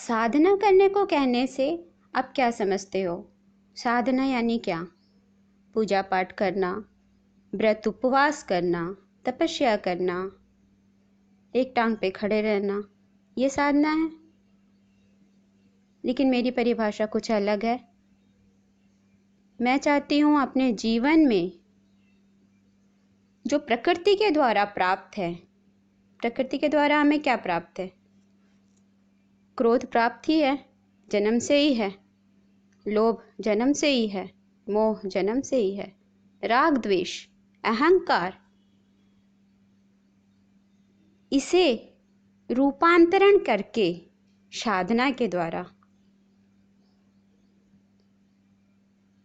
साधना करने को कहने से आप क्या समझते हो? साधना यानी क्या? पूजा पाठ करना, व्रत उपवास करना, तपस्या करना, एक टांग पे खड़े रहना, ये साधना है। लेकिन मेरी परिभाषा कुछ अलग है। मैं चाहती हूँ अपने जीवन में जो प्रकृति के द्वारा प्राप्त है, प्रकृति के द्वारा हमें क्या प्राप्त है? क्रोध प्राप्त ही है, जन्म से ही है। लोभ जन्म से ही है, मोह जन्म से ही है। राग द्वेष अहंकार, इसे रूपांतरण करके साधना के द्वारा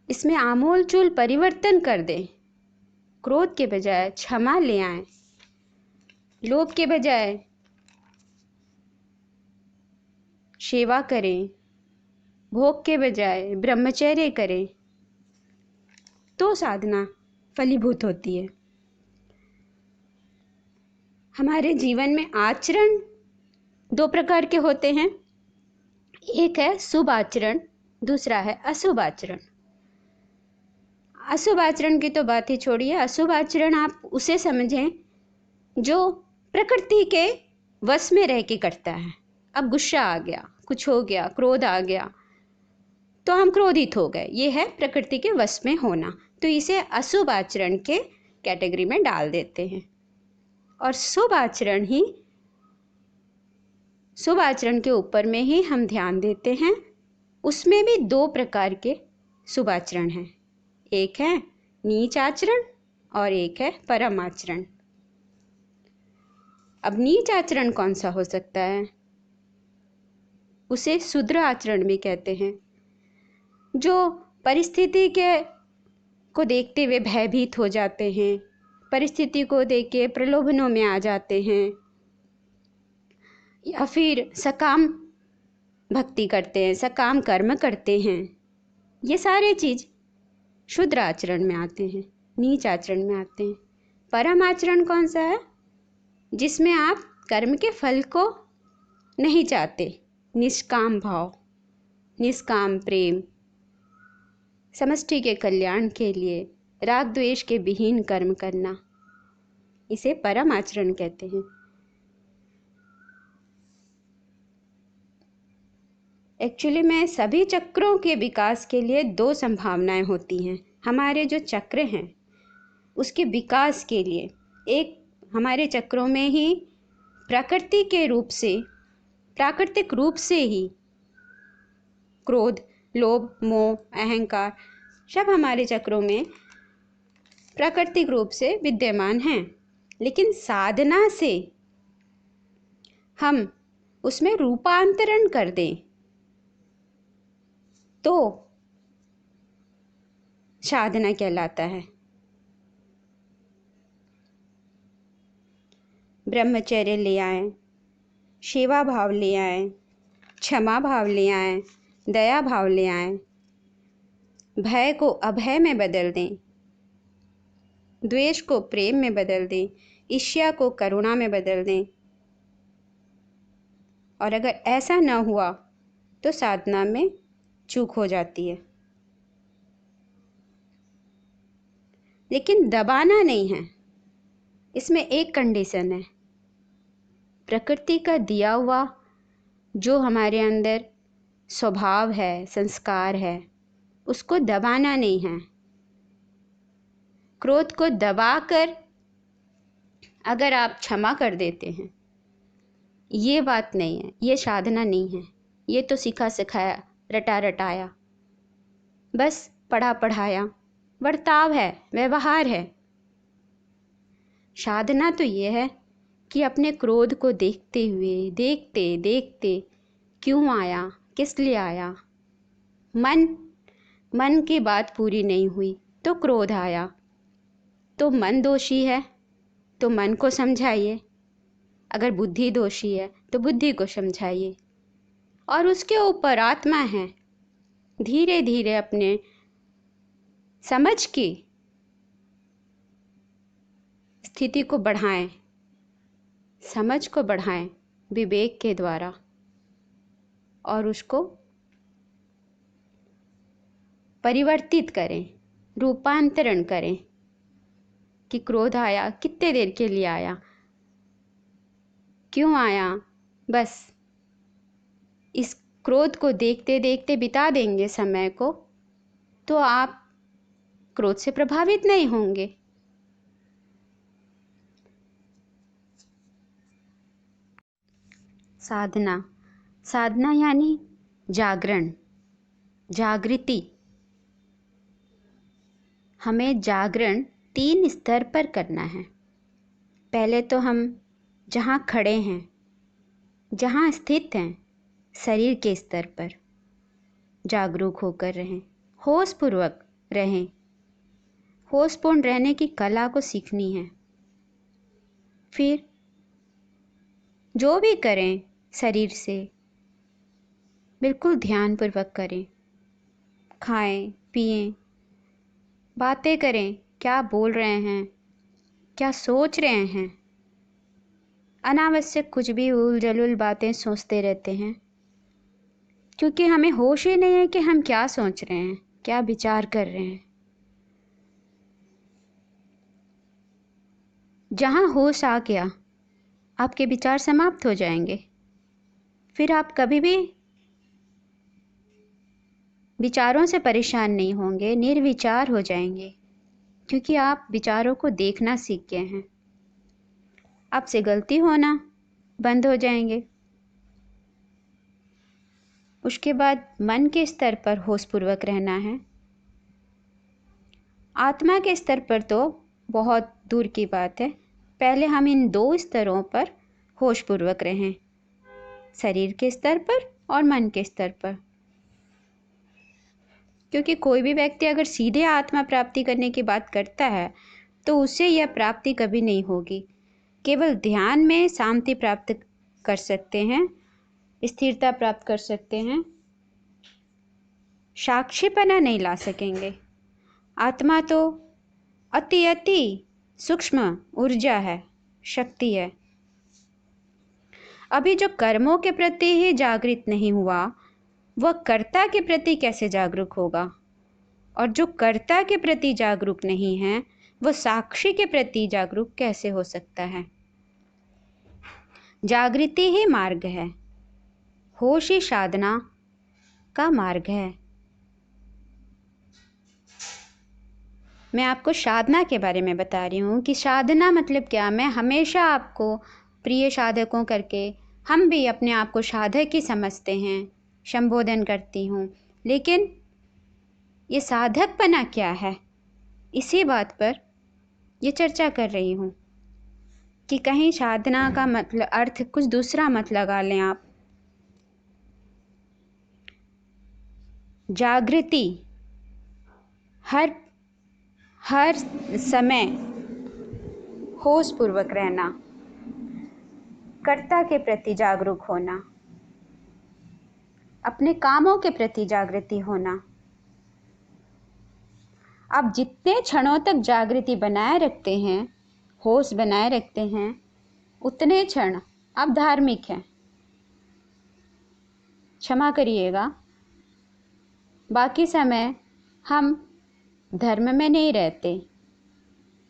इसमें आमूलचूल परिवर्तन कर दें। क्रोध के बजाय क्षमा ले आएं, लोभ के बजाय सेवा करें, भोग के बजाय ब्रह्मचर्य करें, तो साधना फलीभूत होती है। हमारे जीवन में आचरण दो प्रकार के होते हैं। एक है शुभ आचरण, दूसरा है अशुभ आचरण। अशुभ आचरण की तो बात ही छोड़िए। अशुभ आचरण आप उसे समझें जो प्रकृति के वश में रह के करता है। अब गुस्सा आ गया, कुछ हो गया, क्रोध आ गया, तो हम क्रोधित हो गए, ये है प्रकृति के वश में होना। तो इसे अशुभ आचरण के कैटेगरी में डाल देते हैं। और शुभ आचरण के ऊपर में ही हम ध्यान देते हैं। उसमें भी दो प्रकार के शुभ आचरण हैं। एक है नीच आचरण और एक है परम आचरण। अब नीच आचरण कौन सा हो सकता है? उसे शूद्र आचरण भी कहते हैं, जो परिस्थिति को देखते हुए भयभीत हो जाते हैं, परिस्थिति को देख के प्रलोभनों में आ जाते हैं, या फिर सकाम भक्ति करते हैं, सकाम कर्म करते हैं। ये सारे चीज शूद्र आचरण में आते हैं, नीच आचरण में आते हैं। परम आचरण कौन सा है? जिसमें आप कर्म के फल को नहीं चाहते, निष्काम भाव, निष्काम प्रेम, समष्टि के कल्याण के लिए राग द्वेष के विहीन कर्म करना, इसे परम आचरण कहते हैं। एक्चुअली में सभी चक्रों के विकास के लिए दो संभावनाएं होती हैं। हमारे जो चक्र हैं उसके विकास के लिए एक, हमारे चक्रों में ही प्राकृतिक रूप से ही क्रोध, लोभ, मोह, अहंकार सब हमारे चक्रों में प्राकृतिक रूप से विद्यमान हैं। लेकिन साधना से हम उसमें रूपांतरण कर दें तो साधना कहलाता है। ब्रह्मचर्य ले आएं, सेवा भाव ले आएं, क्षमा भाव ले आएं, दया भाव ले आएं, भय को अभय में बदल दें, द्वेष को प्रेम में बदल दें, ईर्ष्या को करुणा में बदल दें। और अगर ऐसा न हुआ तो साधना में चूक हो जाती है। लेकिन दबाना नहीं है, इसमें एक कंडीशन है। प्रकृति का दिया हुआ जो हमारे अंदर स्वभाव है, संस्कार है, उसको दबाना नहीं है। क्रोध को दबाकर अगर आप क्षमा कर देते हैं, ये बात नहीं है, ये साधना नहीं है। ये तो सीखा सिखाया, रटा रटाया, बस पढ़ा पढ़ाया बर्ताव है, व्यवहार है। साधना तो ये है कि अपने क्रोध को देखते हुए, देखते देखते, क्यों आया, किस लिए आया, मन की बात पूरी नहीं हुई तो क्रोध आया, तो मन दोषी है तो मन को समझाइए, अगर बुद्धि दोषी है तो बुद्धि को समझाइए, और उसके ऊपर आत्मा है, धीरे धीरे अपने समझ की स्थिति को बढ़ाएं, समझ को बढ़ाएं विवेक के द्वारा। और उसको परिवर्तित करें, रूपांतरण करें कि क्रोध आया, कितने देर के लिए आया, क्यों आया। बस इस क्रोध को देखते देखते बिता देंगे समय को, तो आप क्रोध से प्रभावित नहीं होंगे। साधना, साधना यानी जागरण, जागृति। हमें जागरण 3 स्तर पर करना है। पहले तो हम जहाँ खड़े हैं, जहाँ स्थित हैं, शरीर के स्तर पर जागरूक होकर रहें, होशपूर्वक रहें। होशपूर्ण रहने की कला को सीखनी है। फिर जो भी करें शरीर से बिल्कुल ध्यानपूर्वक करें। खाएं, पिएं, बातें करें, क्या बोल रहे हैं, क्या सोच रहे हैं। अनावश्यक कुछ भी उल-जलुल बातें सोचते रहते हैं, क्योंकि हमें होश ही नहीं है कि हम क्या सोच रहे हैं, क्या विचार कर रहे हैं। जहाँ होश आ गया, आपके विचार समाप्त हो जाएंगे। फिर आप कभी भी विचारों से परेशान नहीं होंगे, निर्विचार हो जाएंगे, क्योंकि आप विचारों को देखना सीख गए हैं। आपसे गलती होना बंद हो जाएंगे। उसके बाद मन के स्तर पर होशपूर्वक रहना है। आत्मा के स्तर पर तो बहुत दूर की बात है। पहले हम इन 2 स्तरों पर होशपूर्वक रहें, शरीर के स्तर पर और मन के स्तर पर। क्योंकि कोई भी व्यक्ति अगर सीधे आत्मा प्राप्ति करने की बात करता है तो उससे यह प्राप्ति कभी नहीं होगी। केवल ध्यान में शांति प्राप्त कर सकते हैं, स्थिरता प्राप्त कर सकते हैं, साक्षीपना नहीं ला सकेंगे। आत्मा तो अति सूक्ष्म ऊर्जा है, शक्ति है। अभी जो कर्मों के प्रति ही जागृत नहीं हुआ, वह कर्ता के प्रति कैसे जागरूक होगा। और जो कर्ता के प्रति जागरूक नहीं है, वह साक्षी के प्रति जागरूक कैसे हो सकता है। जागृति ही मार्ग है, होश ही साधना का मार्ग है। मैं आपको साधना के बारे में बता रही हूँ कि साधना मतलब क्या। मैं हमेशा आपको प्रिय साधकों करके, हम भी अपने आप को साधक ही समझते हैं, संबोधन करती हूँ, लेकिन ये साधकपना क्या है, इसी बात पर ये चर्चा कर रही हूँ कि कहीं साधना का मतलब अर्थ कुछ दूसरा मत लगा लें आप। जागृति हर समय होशपूर्वक रहना, कर्ता के प्रति जागरूक होना, अपने कामों के प्रति जागृति होना। आप जितने क्षणों तक जागृति बनाए रखते हैं, होश बनाए रखते हैं, उतने क्षण आप धार्मिक हैं। क्षमा करिएगा, बाकी समय हम धर्म में नहीं रहते,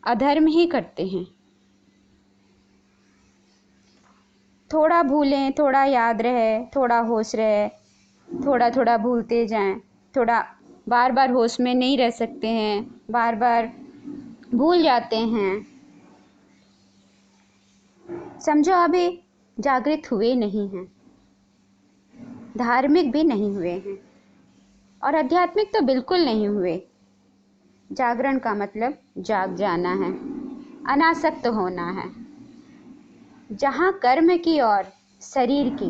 अधर्म ही करते हैं। थोड़ा भूलें, थोड़ा याद रहे, थोड़ा होश रहे, थोड़ा थोड़ा भूलते जाएं, थोड़ा बार बार होश में नहीं रह सकते हैं, बार बार भूल जाते हैं। समझो अभी जागृत हुए नहीं हैं, धार्मिक भी नहीं हुए हैं और आध्यात्मिक तो बिल्कुल नहीं हुए। जागरण का मतलब जाग जाना है, अनासक्त होना है। जहाँ कर्म की और शरीर की